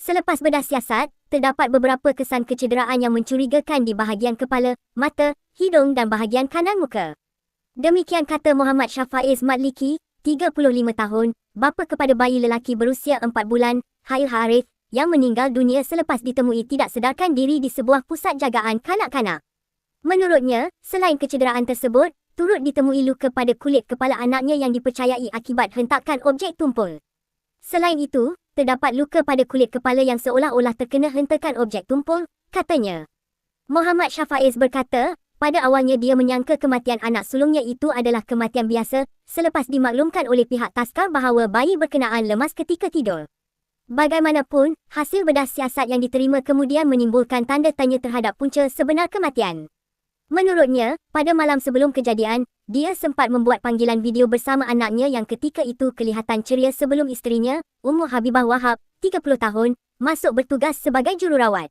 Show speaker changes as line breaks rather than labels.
Selepas bedah siasat, terdapat beberapa kesan kecederaan yang mencurigakan di bahagian kepala, mata, hidung dan bahagian kanan muka. Demikian kata Muhammad Shafaiz Madliki, 35 tahun, bapa kepada bayi lelaki berusia 4 bulan, Hail Harith, yang meninggal dunia selepas ditemui tidak sedarkan diri di sebuah pusat jagaan kanak-kanak. Menurutnya, selain kecederaan tersebut, turut ditemui luka pada kulit kepala anaknya yang dipercayai akibat hentakan objek tumpul. Selain itu, terdapat luka pada kulit kepala yang seolah-olah terkena hentakan objek tumpul, katanya. Muhammad Shafaiz berkata, pada awalnya dia menyangka kematian anak sulungnya itu adalah kematian biasa selepas dimaklumkan oleh pihak taskar bahawa bayi berkenaan lemas ketika tidur. Bagaimanapun, hasil bedah siasat yang diterima kemudian menimbulkan tanda tanya terhadap punca sebenar kematian. Menurutnya, pada malam sebelum kejadian, dia sempat membuat panggilan video bersama anaknya yang ketika itu kelihatan ceria sebelum isterinya, Ummu Habibah Wahab, 30 tahun, masuk bertugas sebagai jururawat.